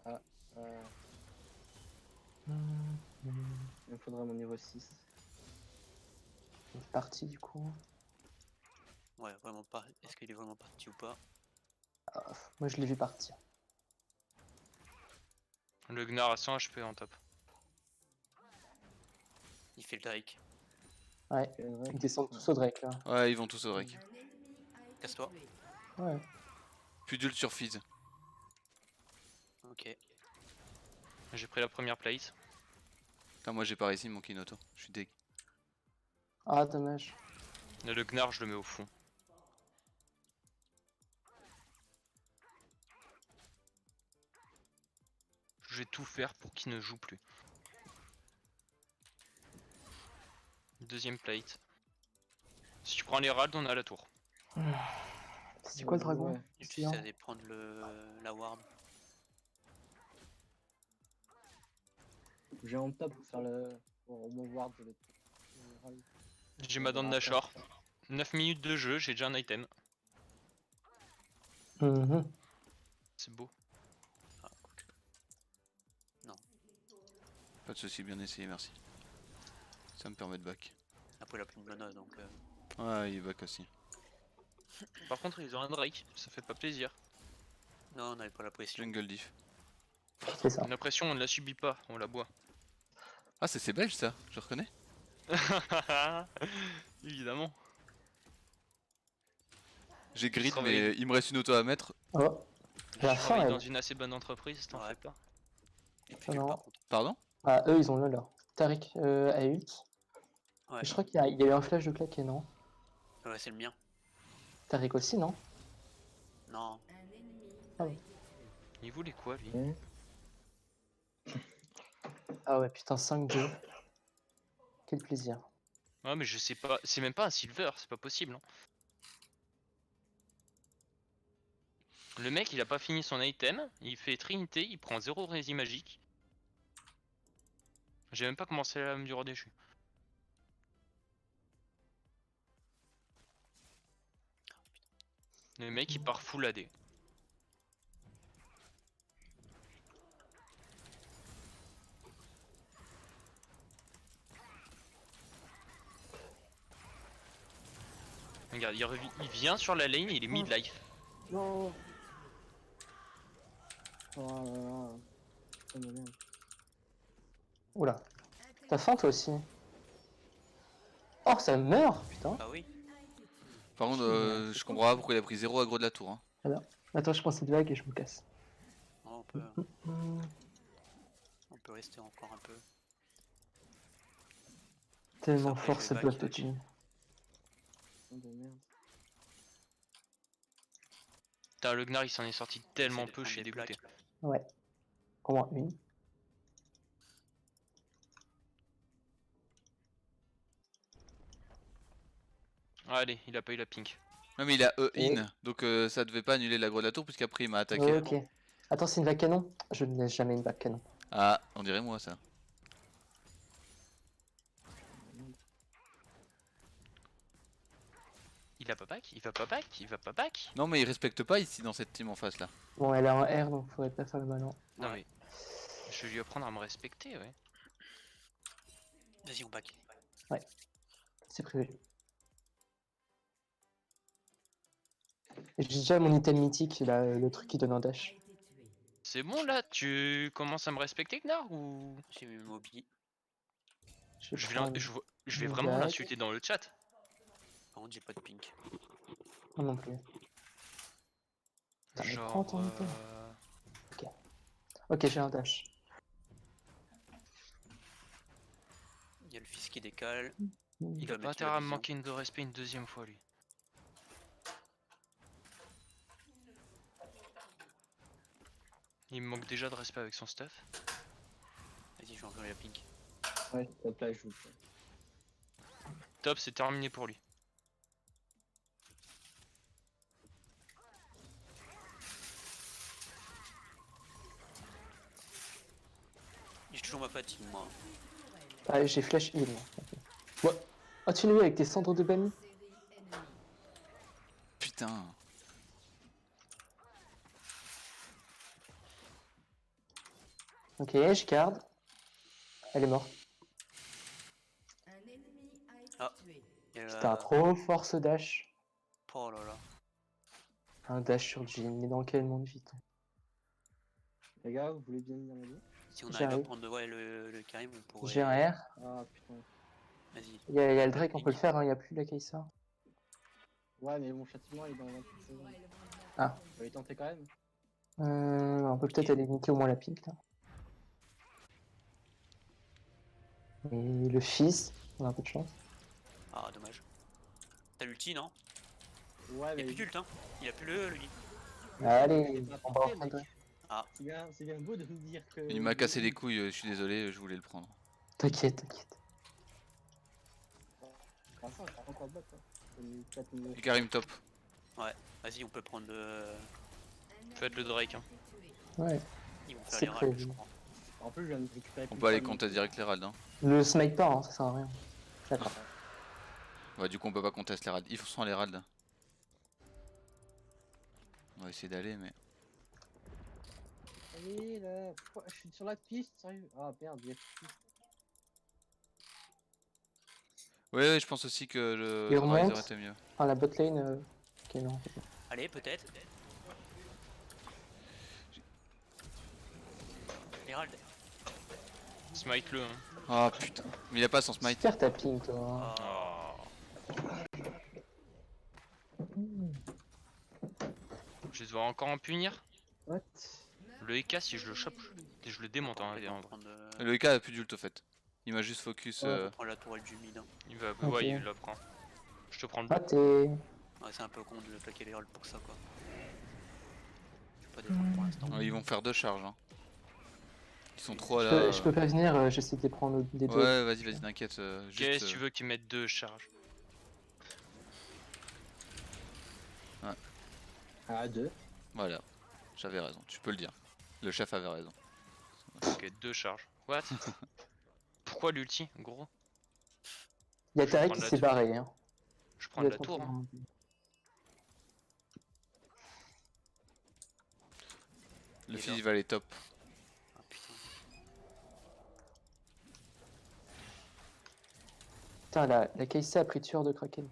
Euh, il me faudrait mon niveau 6. Il est parti du coup. Ouais, vraiment pas. Est-ce qu'il est vraiment parti ou pas? Ah, moi je l'ai vu partir. Le Gnar a 100 HP en top. Il fait le Drake. Ouais, ils descendent tous au Drake là. Ouais, ils vont tous au Drake. Casse-toi. Ouais. Plus d'ult sur Fizz. Ok. J'ai pris la première place. Putain, moi j'ai pas réussi mon Kinoto. Je suis deg. Ah, dommage. Et le Gnar, je le mets au fond. Je vais tout faire pour qu'il ne joue plus. Deuxième plate. Si tu prends les rades, on a la tour. C'est quoi le dragon? Ouais. Et puis Géant. ça allait prendre la ward. J'ai en top pour faire le. Pour mon ward de J'ai ma dent de Nashor. 9 minutes de jeu, j'ai déjà un item. Mhm. C'est beau. Ah, quoique. Pas de soucis, bien essayé, merci. Ça me permet de back. Après, il a plus de mana donc. Ouais, il est back aussi. Par contre, ils ont un Drake, ça fait pas plaisir. Non, on n'avait pas la pression. Jungle diff. C'est ça. La pression, on ne la subit pas, on la boit. Ah, c'est belge ça, je reconnais. Évidemment. J'ai grid, travaille- mais il me reste une auto à mettre. Oh, la Je fin travaille elle. dans une assez bonne entreprise, t'en Ouais. fais pas. Et puis Ah nul non. par contre. Pardon? Ah, eux ils ont le leur. Tariq a ult. Ouais. Je crois qu'il y a eu un flash de claqué, non? Ouais, c'est le mien. Tariq aussi, non? Non. Il voulait quoi, lui? Ah ouais, putain, 5-2. Quel plaisir. Ouais, mais je sais pas, c'est même pas un silver, c'est pas possible. Hein. Le mec, il a pas fini son item, il fait Trinité, il prend 0 rési magique. J'ai même pas commencé la lame du roi déchu. Le mec, il part full AD. Regarde, il vient sur la lane, il est mid-life. Non. Oh là là. Oh, mais merde. Oula. T'as faim toi aussi? Oh, ça meurt, putain. Bah oui. Par contre, je comprends pas pourquoi il a pris 0 aggro de la tour. Hein. Attends, je prends cette vague et je me casse. Non, on peut rester encore un peu. Tellement Après, fort je vais cette back. bloc de team. Oh, de merde. Putain, le Gnar, il s'en est sorti tellement Essayer de peu, je suis prendre des dégoûté. plaques. Ouais. Au moins une. Allez, il a pas eu la pink. Non, mais il a Et- E-in, donc ça devait pas annuler l'aggro de la tour, puisqu'après il m'a attaqué. Ok. Attends, c'est une vague canon? Je ne laisse jamais une vague canon. Ah, on dirait moi ça. Il a pas back? Il va pas back? Il va pas back? Non, mais il respecte pas ici dans cette team en face là. Bon, elle est en R, donc faudrait pas faire le malin. Non Ouais. mais... Je vais lui apprendre à me respecter, ouais. Vas-y, on back. C'est prévu. J'ai déjà mon item mythique, là, le truc qui donne un dash. C'est bon là, tu commences à me respecter, Gnar, ou... J'ai mis Moby. Je Je vais, prends je vais une vraiment vague. l'insulter dans le chat. Par contre, j'ai pas de pink. Moi non plus. Putain, mais prends ton item. Ok, j'ai un dash. Il y a le fils qui décale. Il va a pas mettre intérêt la à me vision. manquer de respect une deuxième fois, lui. Il me manque déjà de respect avec son stuff. Vas-y, je vais enlever la pink. Ouais, top là, je joue. Top, c'est terminé pour lui. J'ai toujours ma fatigue, moi. Ah, j'ai flash heal. Moi. Ouais. Ah, tu l'as eu avec tes cendres de Bami? Putain. Ok, je garde. Elle est morte. Ah. Et Putain, trop fort ce dash. Oh là là. Un dash sur Jean, mais dans quel monde vit-on? Les gars, vous voulez bien venir m'aider? Si on arrive à J'arrive. prendre ouais, le Karim, on pourrait. J'ai un R. Ah putain. Vas-y. Il y a le Drake, on peut le faire, hein, il n'y a plus la Kai'Sa. Ouais, mais mon châtiment il est dans 28 secondes. Ah. On va y tenter quand même. On peut peut-être aller niquer au moins la pink là. Et le fils, on a un peu de chance. Ah, dommage. T'as l'ulti, non? Ouais, Il a mais plus d'ult, hein. Il a plus le lui. Allez, pas on va prêt, en prendre. mec. Ah. C'est bien beau de me dire que. Il m'a cassé les couilles, je suis désolé, je voulais le prendre. T'inquiète, t'inquiète. Ah, ça, on encore bot. Et Karim top. Vas-y, on peut prendre le. Faites le Drake. Hein. Ouais. Ils vont faire C'est les ralls, je prévu. crois. En plus, je viens de récupérer. On plus peut aller de compter direct les ralds. Hein. Le smite pas, hein, ça sert à rien. D'accord. Ouais, du coup, on peut pas contester les ralds. Ils sont les ralds. On va essayer d'aller, mais. Allez là, pourquoi je suis sur la piste, sérieux? Ah merde, il y a plus de piste. Ouais, je pense aussi que Il le remonte. Riser était mieux. Ah, la bot lane. Ok, non. Allez, peut-être. Les ralls. Smite le. Hein. Ah putain. Mais il a pas son smite. Super ta pink, toi. Ah. Je vais devoir encore en punir. What? Le EK, si je le chope, je le démonte. Hein, On en va vrai. prendre, Le EK a plus d'ult au fait. Il m'a juste focus. Ouais. prendre la tourelle du mid. Hein. Il va. Ok. Ouais, il la prend. Je te prends le bleu. Raté. Ouais, c'est un peu con de plaquer les ralls pour ça, quoi. Je peux pas défendre pour l'instant. Ils vont faire 2 charges. Hein. Ils sont trop Je là. peux, je peux pas venir, j'essaie de les prendre des deux. Ouais, vas-y, t'inquiète. Qu'est-ce que tu veux qu'ils mettent deux charges? Ah, 2. Voilà. J'avais raison, tu peux le dire. Le chef avait raison. Ok, deux charges. What? Pourquoi l'ulti, gros? Il y a Je Tarek prends qui la s'est tour. barré. Hein. Je prends Il de va la être tour. Hein. Le Et fils là. va aller top. Ah putain. Putain, la Kai'Sa a pris tueur de Kraken.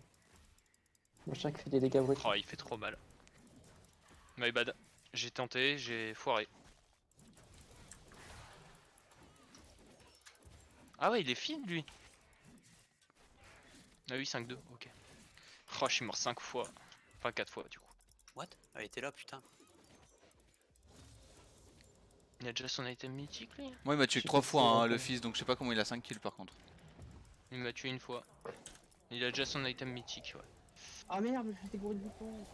Machin qui fait des dégâts brutaux. Oh, il fait trop mal. My bad. J'ai tenté, j'ai foiré. Ah ouais, il est fine lui. Ah oui, 5-2, ok. Oh, je suis mort 5 fois. Enfin 4 fois du coup. What? Elle était là, putain. Il a déjà son item mythique lui. Moi, il m'a tué Je sais 3 pas si fois, c'est hein, vrai, le quoi. fils, donc je sais pas comment il a 5 kills par contre. Il m'a tué une fois. Il a déjà son item mythique, ouais. Ah merde, je suis gouré de bouton.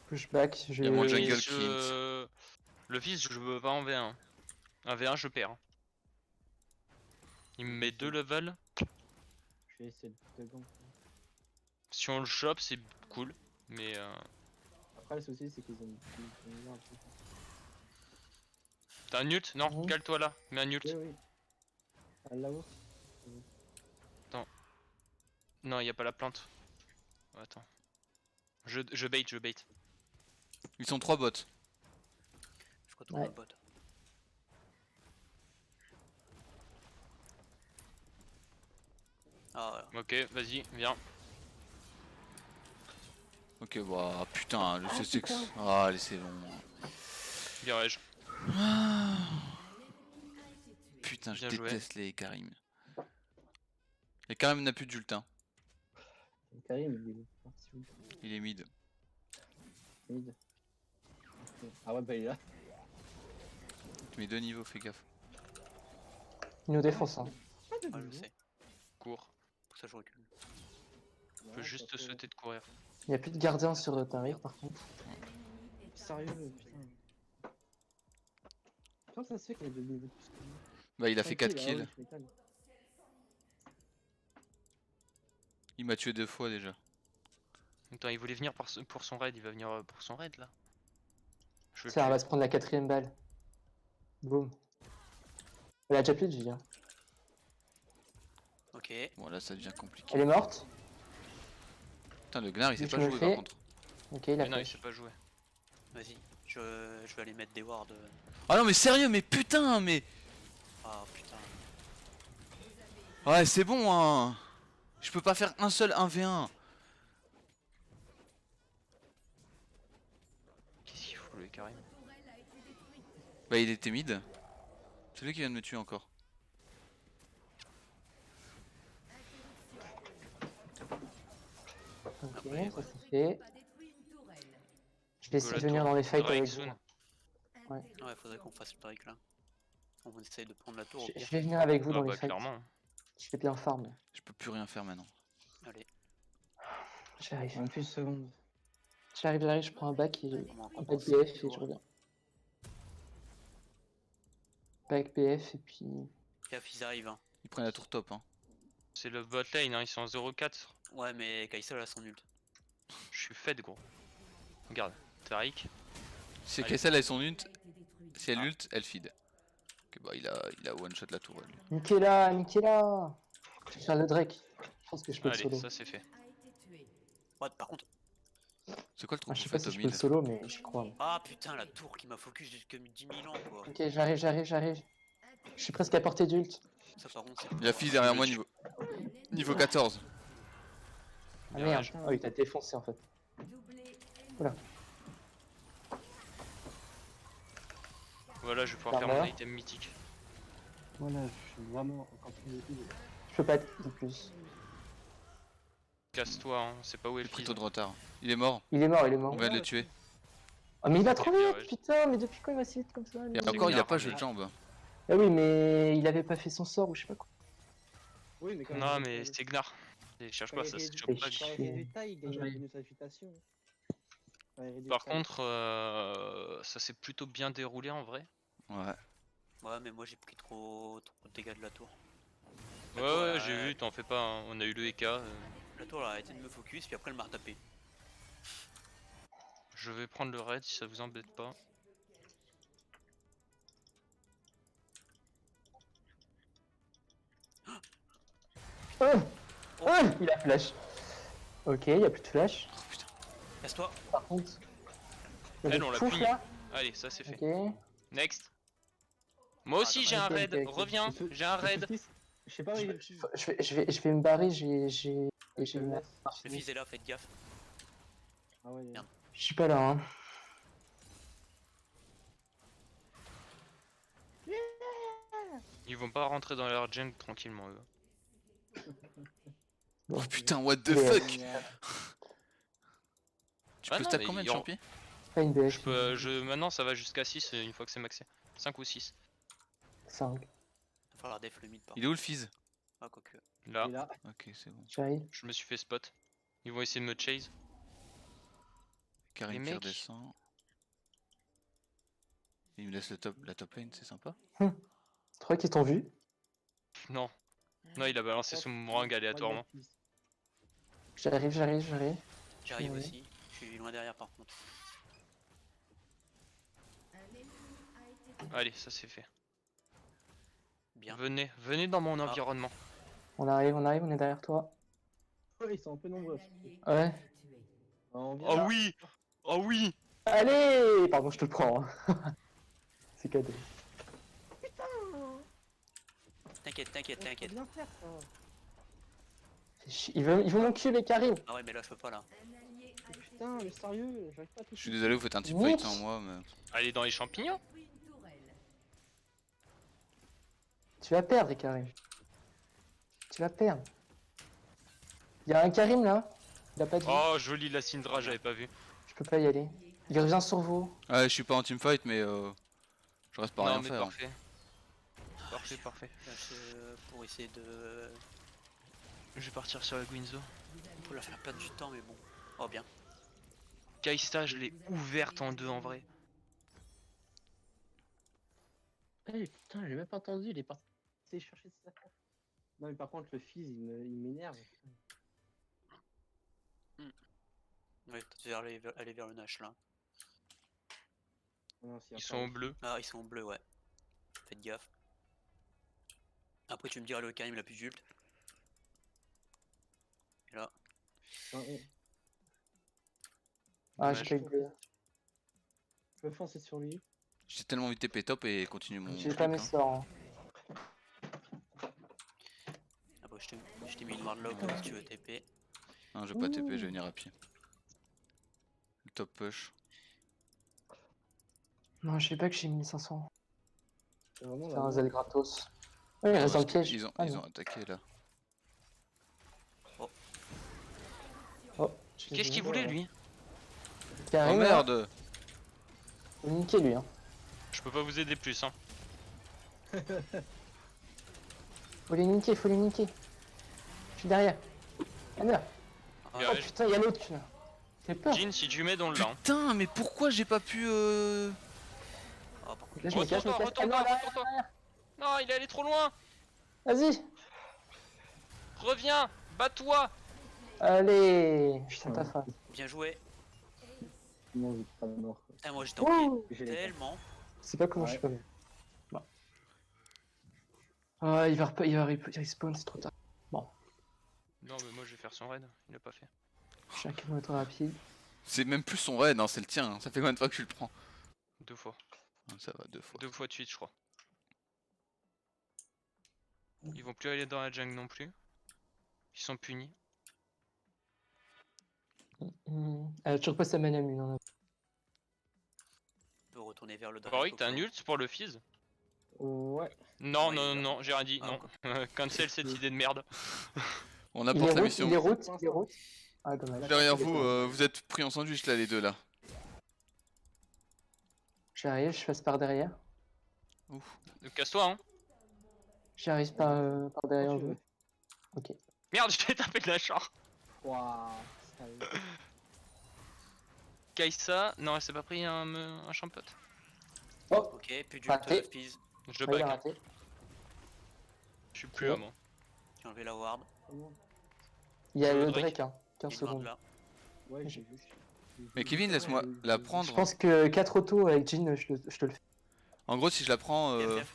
Pushback, je Il y a mon vais. jungle Fils, qui le fils, je veux pas en V1. Un V1, je perds. Il me met 2 levels. Je vais essayer de te gants. Si on le chope, c'est cool. Mais Après, le souci, c'est qu'ils ont mis un truc. t'as un ult? Non, Mhm. cale-toi là. Mets un ult. Oui, oui. Ah, là-haut. Non, y a pas la plante. Attends. Je bait, je bait. Ils sont 3 bots. Je retourne Ouais. le bot. Ah voilà. Ok, vas-y, viens. Ok, bah putain, le CSX. Ah, allez, c'est bon. Bien, ouais. Putain, je Bien joué. déteste les Karim. Et Karim n'a plus d'ult, hein. Karim, il est parti où? Il est mid. Mid. Ah ouais, bah il est là. Tu mets 2 niveaux, fais gaffe. Il nous défonce. Hein. Pas de Ouais, je niveau. sais. Cours. Pour ça, je recule. Je peux juste te souhaiter de courir. Il n'y a plus de gardien sur Tarek par contre. Sérieux, putain. Comment ça se fait qu'il a 2 niveaux de plus que moi? Bah il a fait 4 Ah kills. oui, tu m'étonnes. Il m'a tué 2 fois déjà. Attends, il voulait venir pour son raid, il va venir pour son raid là. Je veux le Tiens, on va tuer. se prendre la 4ème balle. Boum. Elle a déjà plus de vie. Hein. Ok. Bon là ça devient compliqué. Elle est morte. Putain le Gnar il sait Je pas me jouer par fais. contre. Ok, il a Mais non, il flash. sait pas jouer. Vas-y. Je vais aller mettre des wards. Ah non mais sérieux mais putain mais... Ah putain. Ouais c'est bon hein. Je peux pas faire un seul 1v1. Qu'est-ce qu'il fout le Karim? Bah il était mid. C'est lui qui vient de me tuer encore. Ok, Après, ça c'est fait. Je vais essayer Go de la venir tour. dans les fights Drake avec vous. soon. Ouais, faudrait qu'on fasse le break là. On essaye de prendre la tour au Je pire. vais venir avec vous Ah dans les bah fights. clairement. Je fais bien farm. Je peux plus rien faire maintenant. Allez, J'arrive. 28 secondes. J'arrive, je prends un back et on va un back commencer BF le et tour. je reviens. Back BF et puis. Gaffe, ils arrivent. Hein. Il prend la tour top hein. C'est le bot lane, hein, ils sont en 0-4. Ouais, mais Kai'Sa elle a son ult. Je suis fait gros. Regarde, Tariq. Si Allez. Kessel a son ult, si elle Ah. ult, elle feed. Ok bah il a one shot la tour. Lui. Niquez-la. Je vais faire le Drake. Je pense que je peux le Allez, solo. ça c'est fait. Ouais, par contre. C'est quoi le truc Ah, que je vous sais pas faites si au je peux le mid? solo, mais j'y crois. Ah putain, la tour qui m'a focus jusqu'à 10 000 ans quoi. Ok, j'arrive. Je suis presque à portée d'ult. Ça par contre, c'est Il a fizz derrière le moi tue. niveau 14. Ah Bien, merde. putain. Oh, il t'a défoncé en fait. Voilà, je vais pouvoir faire mon Armor. item mythique. Voilà, je suis vraiment encore plus utile. Je peux pas être de plus. Casse-toi, hein, c'est pas où est J'ai le pris fils. trop de retard. Il est mort. Il est mort. On vient de le tuer. Ah mais il va trop Bien, vite, ouais. putain, mais depuis quand il va si vite comme ça lui Et encore il a Gnar, pas mais- jeu de jambes. Ah oui, mais il avait pas fait son sort ou je sais pas quoi. Oui, mais quand Non, il- mais quand c'était Gnar. Et cherche quand pas, il ça se réduit- chope pas. chier. quand il réduit de taille, il gagne un J'arrive. bonus d'affûtation. Quand il réduit de Par taille. contre, ça s'est plutôt bien déroulé en vrai. Ouais. Ouais, mais moi j'ai pris trop de dégâts de la tour. La Ouais, tour, ouais, elle a- j'ai vu, t'en fais pas, hein. On a eu le EK. La tour elle a arrêté de me focus, puis après elle m'a retapé. Je vais prendre le raid si ça vous embête pas. Oh, il a flash. Ok, il y a plus de flash. Casse-toi. Par contre, il y a Elle, des on l'a poufs, puni. là. Allez, ça c'est fait. Ok. Next. Moi aussi dommage. j'ai un Ok, raid, ok, ok. reviens, Le j'ai un raid. fils, je sais pas où il est le fils. Je vais me barrer, j'ai Je une le laisse. Le fils est là, faites gaffe. Ah ouais. Merde. Je suis pas là, hein. Ils vont pas rentrer dans leur jungle tranquillement eux. Bon. Oh putain what the Mais, fuck. Tu Ah peux non, stack mais combien de ils ont- champions? Pas une BF. Maintenant ça va jusqu'à 6 une fois que c'est maxé. 5 ou 6. 5. Va falloir def le mid par Il est où le fizz? Ah, quoique. Là, Il est là. Ok c'est bon. J'arrive. je me suis fait spot. Ils vont essayer de me chase. Karim Les qui mecs. redescend. Il me laisse la top lane, c'est sympa. Tu crois qu'ils t'ont vu? Non. Non, il a balancé son boomerang aléatoirement. J'arrive. J'arrive Ouais. aussi. Je suis loin derrière par contre. Allez, ça c'est fait. Bien. Venez dans mon environnement. On arrive, on est derrière toi. Ouais, ils sont un peu nombreux. Ouais. On vient Oh là. oui. Oh oui. Allez! Pardon, je te prends. Hein. C'est cadeau. T'inquiète. Faut bien faire ça. Fais chier. Ils veulent mon cul, les Karim. Ah ouais, mais là je peux pas là. Putain, mais sérieux, j'arrive pas à Je toucher. suis désolé vous faites un team Oups. fight sans moi mais... Allez dans les champignons. Tu vas perdre, Karim. Tu vas perdre. Il y a un Karim là. Il a pas de vie. Oh joli la Syndra, j'avais pas vu. Je peux pas y aller. Il revient sur vous. Ah je suis pas en team fight mais je reste pas Non rien mais faire. parfait. Parfait. Là, pour essayer de. Je vais partir sur la Guinzo. Pour la faire perdre du temps, mais bon. Oh bien. Kaista, je l'ai ouverte en deux en vrai. Eh putain, j'ai même pas entendu, il est parti chercher ses affaires. Non, mais par contre, le fils, il m'énerve. Ouais, tu vas aller vers le Nash là. Non, s'il y a Ils pas sont au le bleu. Ah, ils sont en bleu, ouais. Faites gaffe. Après, tu me diras le Karim il a plus d'ult. Et là, fils. Non, Ah, j'ai Dommage. pas eu de bleu. je peux foncer sur lui. J'ai tellement envie de TP top et continue mon J'ai truc. pas mes Hein. sorts. Hein. ah bah, je t'ai mis une wardlock si tu veux TP. Non, je vais pas TP, je vais venir à pied. Le top push. Non, je sais pas que j'ai 1500. C'est vraiment C'est la un merde. zèle gratos. Oui, il Non, reste dans le parce que piège. ils Ah, ont non. attaqué là. Oh, Qu'est-ce qu'il voulait lui? Oh Karim, là, merde! faut le niquer lui. Hein. Je peux pas vous aider plus hein. Faut les niquer, faut les niquer. Je suis derrière. Ah merde. Ah, Il Oh reste- putain, y'a l'autre là. J'ai peur. Jean, si tu mets dans le lin. Putain, mais pourquoi j'ai pas pu ah, par contre, Là, je me cache, je me Retourne-toi, cache. Ah retourne-toi, non, là, retourne-toi. Non, il est allé trop loin. vas-y. Reviens, bats-toi. Allez. Putain, ta face. bien joué. Non, j'ai pas mort. Ah, moi j'étais en pied. Ouh. J'ai les Tellement. C'est pas comment Ouais. je suis pas bien. Bon. Ah, il va respawn, c'est trop tard. Non, mais moi je vais faire son raid. Il l'a pas fait. Je suis un kilomètre rapide. C'est même plus son raid, hein, c'est le tien. Hein. Ça fait combien de fois que tu le prends? 2 fois. Ah, ça va, 2 fois. 2 fois de suite, je crois. Ils vont plus aller dans la jungle non plus. Ils sont punis. Elle a toujours pas sa mana mune. Hein. On peut retourner vers le dragon. Warwick, t'as un ult pour le Fizz? Ouais. Non, Ouais, non, il est non, j'ai rien dit, Ah, non. Cancel cette idée de merde. On Il est apporte la route, mission. il est route, il est route. Ah, dommage. Derrière vous, vous êtes pris en sandwich là, les deux là. J'arrive, je passe par derrière. Ouf. Casse-toi, hein. J'arrive par derrière Quand tu vous. veux. Ok. Merde, je t'ai tapé de la char. Waouh. sérieux. Kaisa, non, elle s'est pas pris un champion. Oh, Ok, plus d'ult, Raté. Fizz. Je ouais, il a back, hein. raté. Je suis plus à moi. J'ai enlevé la ward. Comment Il y a Le le Drake. Drake, hein. 15 Il ward secondes. là. Ouais, j'ai vu. Mais Kevin, laisse-moi la prendre. Je pense que 4 autos avec Jean, je te le fais. En gros, si je la prends, FF.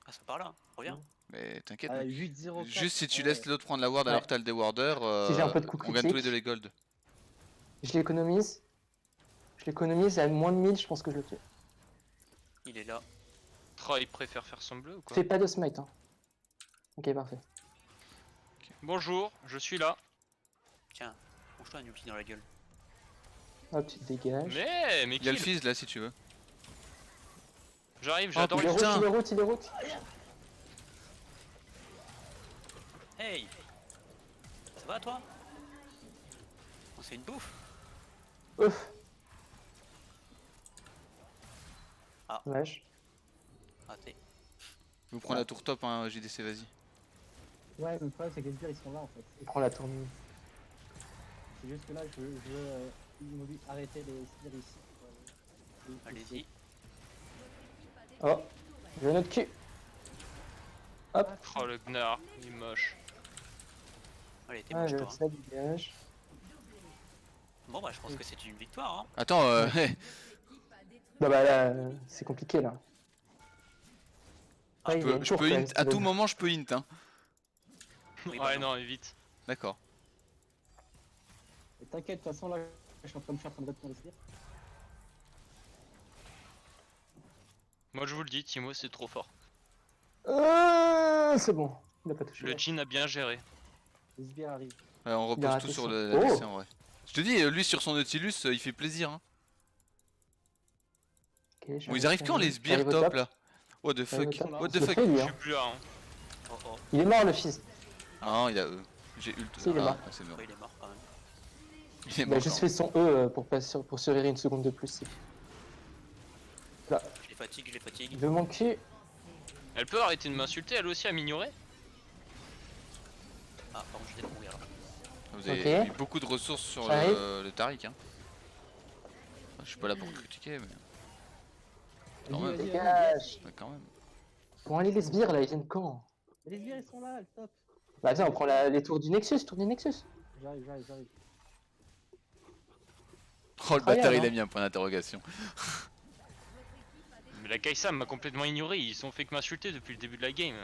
Ah, c'est par là. Reviens. mais t'inquiète. Ah, mec. 8-0. Juste si tu laisses l'autre prendre la ward alors Ouais. que t'as le déwarder, Si j'ai un peu de coup on gagne tous les critique. deux les gold. Je l'économise. Je l'économise à moins de 1000, je pense que je le tue. Il est là. Oh, il préfère faire son bleu ou quoi? Fais pas de smite. Hein. Ok, parfait. Bonjour, je suis là. Tiens, mange-toi un ulti dans la gueule. Hop, tu te dégages. Mais Il y a le kill. fizz là si tu veux. J'arrive, j'adore Il est les route, putain. il est route, il est route. Hey! Ça va toi? Oh, c'est une bouffe. Ouf. Ah. Dommage. Raté. Je vous prends la tour top, hein, JDC, vas-y. Ouais, mais le problème, c'est que les sbires, ils sont là en fait. Il prend la tournure. C'est juste que là, je veux arrêter les sbires ici. Allez-y. Oh, je notre cul. Hop. Oh le Gnar, il est moche. Allez, t'es Ah, moche je toi. ça dégage. Bon bah je pense que c'est une victoire hein. Attends, Bah là, c'est compliqué là. Ah, Ouais, il y a une je tour, peux quand int, même, à Steven. tout moment je peux int, hein. Oui, bah Ouais, non. non, vite. D'accord. Et t'inquiète, de toute façon, là, je suis en train de répondre les sbires. Moi je vous le dis, Timo c'est trop fort. C'est bon. Il a pas touché. Le Jin a bien géré. Les sbires arrivent. Ouais, on Il a repose raté tout sur ça. le Oh. l'ADC en vrai. Je te dis, lui sur son Nautilus, il fait plaisir. Hein. Ok, Bon, j'arrive, ils arrivent quand les sbires j'arrive au top là? What the J'arrive au fuck? top. What the Il le fuck? fait, lui, Je hein. suis plus là. Hein. Oh oh, Il est mort le fils. Ah non, il a E. J'ai ult. Si, il est mort. Ah, c'est mort. ouais, il est mort quand même. Il est Il a mort. juste quand fait son E pour se rire une seconde de plus. Je les fatigue. Il veut mon cul. Elle peut arrêter de m'insulter, elle aussi à m'ignorer. Ah pardon, j'étais pas mourir là. même. Vous avez Ok. mis beaucoup de ressources sur J'arrive. le Tariq. Hein. Je suis pas là pour critiquer, mais. Quand Vas-y, même. vas-y, Dégage. Ouais, quand même. Bon, allez, les sbires là, ils viennent quand? Les sbires, ils sont là, top. Bah, viens, on prend les tours du Nexus, tour du Nexus. J'arrive. Oh, le Incroyable, bâtard, il a hein. mis un point d'interrogation. Mais la Kaisa m'a complètement ignoré, ils sont fait que m'insulter depuis le début de la game.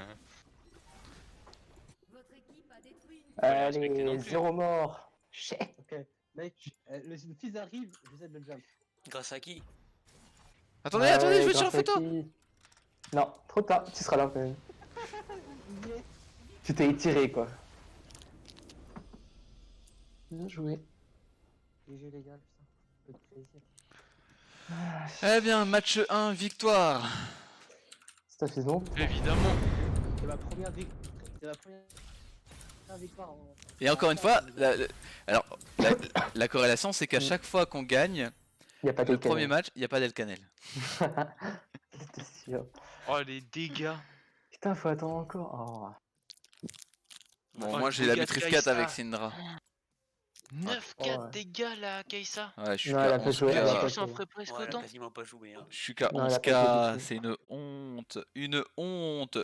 Faut les respecter non Allez, plus. 0 mort. Shit. Ok, mec, le fils arrive, j'essaie de le jump. Grâce à qui? Attendez, attendez, je veux te grâce faire à photo. qui? Non, trop tard, tu seras là quand même. Tu t'es étiré quoi. Bien joué. GG les gars, putain, peu de plaisir. Eh bien, match 1, victoire. C'est suffisant. Évidemment. C'est ma première victoire. C'est ma première victoire. Et encore une fois, alors, la corrélation, c'est qu'à chaque fois qu'on gagne, Il n'y a pas le de premier match, il n'y a pas d'Elcanel. C'était sûr. Oh les dégâts. Putain, faut attendre encore. Bon, Oh, moi le j'ai la dégât de maîtrise Kaisa. 4 avec Syndra. 9-4 ouais. dégâts la Kaisa. Ouais, je suis Non, elle a qu'à pas joué, elle a 11K. pas Je joué. j'en ferais presque Ouais, elle a autant. quasiment pas joué. Hein. Je suis qu'à Non, elle a pas joué du 11K, tout. c'est une honte. Une honte.